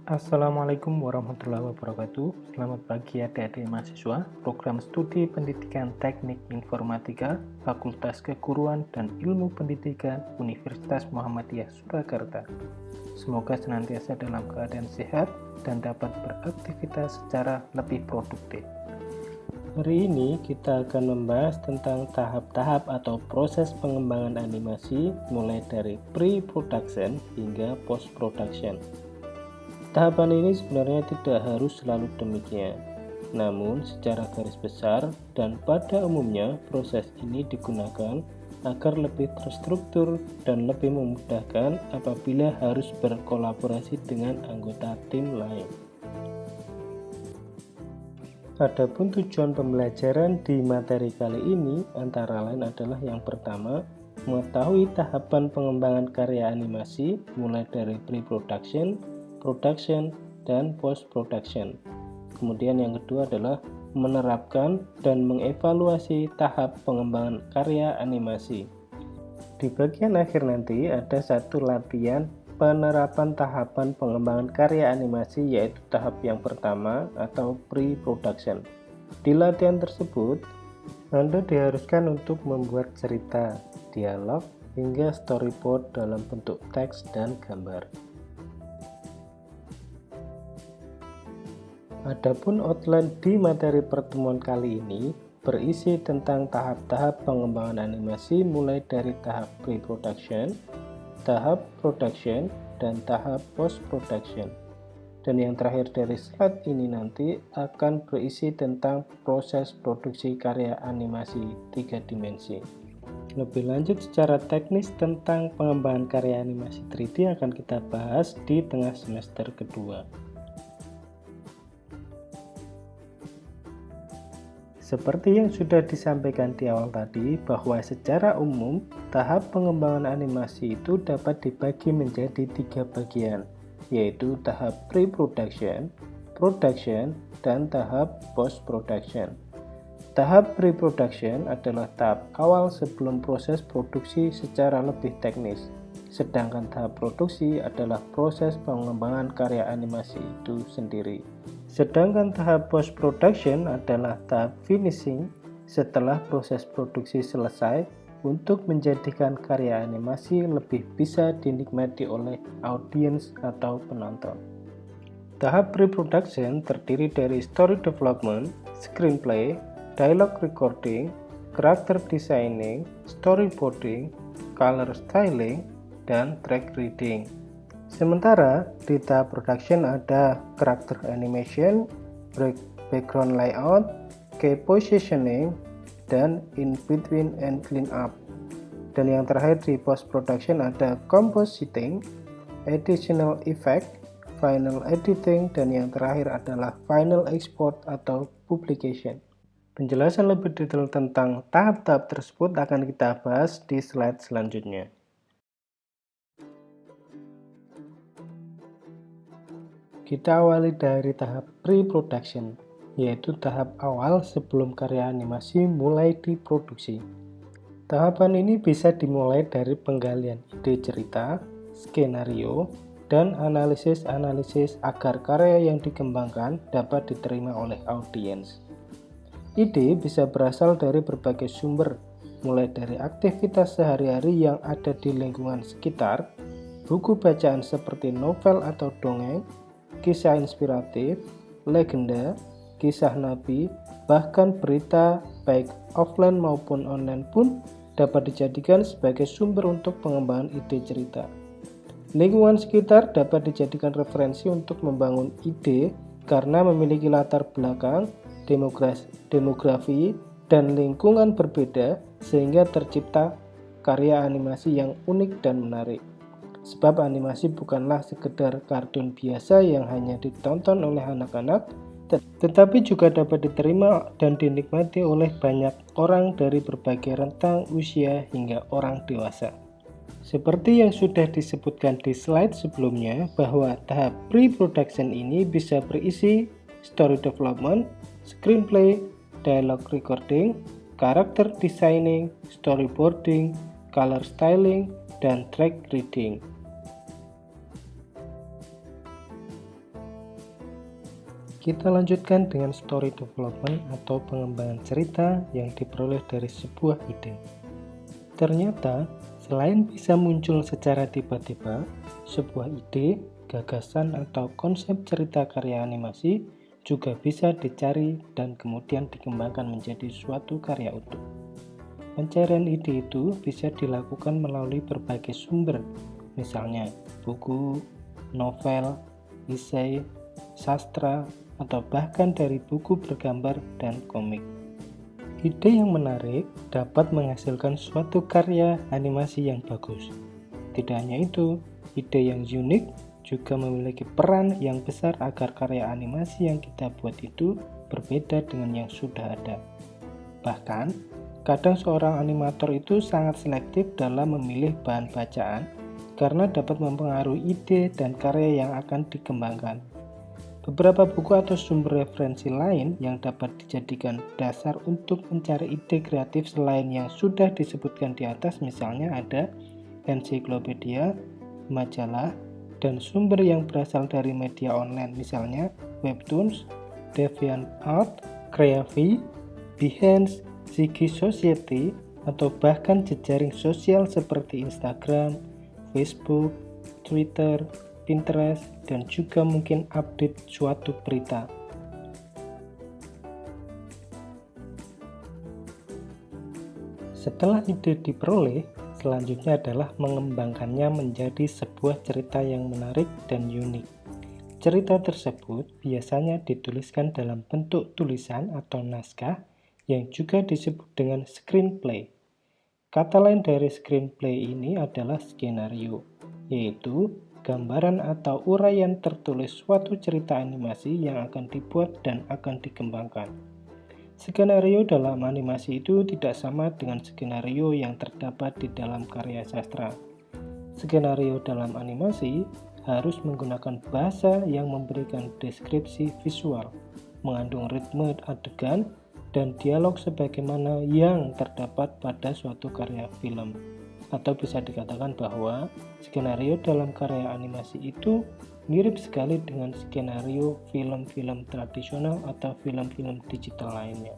Assalamualaikum warahmatullahi wabarakatuh. Selamat pagi adik-adik mahasiswa Program Studi Pendidikan Teknik Informatika Fakultas Keguruan dan Ilmu Pendidikan Universitas Muhammadiyah Surakarta. Semoga senantiasa dalam keadaan sehat dan dapat beraktivitas secara lebih produktif. Hari ini kita akan membahas tentang tahap-tahap atau proses pengembangan animasi mulai dari pre-production hingga post-production. Tahapan ini sebenarnya tidak harus selalu demikian. Namun secara garis besar dan pada umumnya proses ini digunakan agar lebih terstruktur dan lebih memudahkan apabila harus berkolaborasi dengan anggota tim lain. Adapun tujuan pembelajaran di materi kali ini antara lain adalah yang pertama, mengetahui tahapan pengembangan karya animasi mulai dari pre-production, production, dan post-production. Kemudian yang kedua adalah menerapkan dan mengevaluasi tahap pengembangan karya animasi. Di bagian akhir nanti ada satu latihan penerapan tahapan pengembangan karya animasi, yaitu tahap yang pertama atau pre-production. Di latihan tersebut, Anda diharuskan untuk membuat cerita, dialog, hingga storyboard dalam bentuk teks dan gambar. Adapun outline di materi pertemuan kali ini berisi tentang tahap-tahap pengembangan animasi mulai dari tahap pre-production, tahap production, dan tahap post-production. Dan yang terakhir dari slide ini nanti akan berisi tentang proses produksi karya animasi 3 dimensi. Lebih lanjut secara teknis tentang pengembangan karya animasi 3D akan kita bahas di tengah semester kedua. Seperti yang sudah disampaikan di awal tadi, bahwa secara umum tahap pengembangan animasi itu dapat dibagi menjadi 3 bagian, yaitu tahap pre-production, production, dan tahap post-production. Tahap pre-production adalah tahap awal sebelum proses produksi secara lebih teknis, sedangkan tahap produksi adalah proses pengembangan karya animasi itu sendiri. Sedangkan tahap post-production adalah tahap finishing setelah proses produksi selesai untuk menjadikan karya animasi lebih bisa dinikmati oleh audiens atau penonton. Tahap pre-production terdiri dari story development, screenplay, dialogue recording, character designing, storyboarding, color styling, dan track reading. Sementara di tahap production ada character animation, background layout, key positioning, dan in between and clean up. Dan yang terakhir di post production ada compositing, additional effect, final editing, dan yang terakhir adalah final export atau publication. Penjelasan lebih detail tentang tahap-tahap tersebut akan kita bahas di slide selanjutnya. Kita awali dari tahap pre-production, yaitu tahap awal sebelum karya animasi mulai diproduksi. Tahapan ini bisa dimulai dari penggalian ide cerita, skenario, dan analisis-analisis agar karya yang dikembangkan dapat diterima oleh audiens. Ide bisa berasal dari berbagai sumber, mulai dari aktivitas sehari-hari yang ada di lingkungan sekitar, buku bacaan seperti novel atau dongeng, kisah inspiratif, legenda, kisah nabi, bahkan berita baik offline maupun online pun dapat dijadikan sebagai sumber untuk pengembangan ide cerita. Lingkungan sekitar dapat dijadikan referensi untuk membangun ide karena memiliki latar belakang, demografi, dan lingkungan berbeda sehingga tercipta karya animasi yang unik dan menarik. Sebab animasi bukanlah sekedar kartun biasa yang hanya ditonton oleh anak-anak, tetapi juga dapat diterima dan dinikmati oleh banyak orang dari berbagai rentang usia hingga orang dewasa. Seperti yang sudah disebutkan di slide sebelumnya, bahwa tahap pre-production ini bisa berisi story development, screenplay, dialogue recording, character designing, storyboarding, color styling, dan track reading. Kita lanjutkan dengan story development atau pengembangan cerita yang diperoleh dari sebuah ide. Ternyata, selain bisa muncul secara tiba-tiba, sebuah ide, gagasan, atau konsep cerita karya animasi juga bisa dicari dan kemudian dikembangkan menjadi suatu karya utuh. Pencarian ide itu bisa dilakukan melalui berbagai sumber, misalnya buku, novel, esai, sastra, atau bahkan dari buku bergambar dan komik. Ide yang menarik dapat menghasilkan suatu karya animasi yang bagus. Tidak hanya itu, ide yang unik juga memiliki peran yang besar agar karya animasi yang kita buat itu berbeda dengan yang sudah ada. Bahkan, kadang seorang animator itu sangat selektif dalam memilih bahan bacaan karena dapat mempengaruhi ide dan karya yang akan dikembangkan. Beberapa buku atau sumber referensi lain yang dapat dijadikan dasar untuk mencari ide kreatif selain yang sudah disebutkan di atas misalnya ada ensiklopedia, majalah, dan sumber yang berasal dari media online misalnya Webtoons, DeviantArt, Creavy, Behance, Ziggy Society, atau bahkan jejaring sosial seperti Instagram, Facebook, Twitter, Pinterest, dan juga mungkin update suatu berita. Setelah ide diperoleh, selanjutnya adalah mengembangkannya menjadi sebuah cerita yang menarik dan unik. Cerita tersebut biasanya dituliskan dalam bentuk tulisan atau naskah yang juga disebut dengan screenplay. Kata lain dari screenplay ini adalah skenario, yaitu gambaran atau uraian tertulis suatu cerita animasi yang akan dibuat dan akan dikembangkan. Skenario dalam animasi itu tidak sama dengan skenario yang terdapat di dalam karya sastra. Skenario dalam animasi harus menggunakan bahasa yang memberikan deskripsi visual, mengandung ritme adegan, dan dialog sebagaimana yang terdapat pada suatu karya film. Atau bisa dikatakan bahwa skenario dalam karya animasi itu mirip sekali dengan skenario film-film tradisional atau film-film digital lainnya.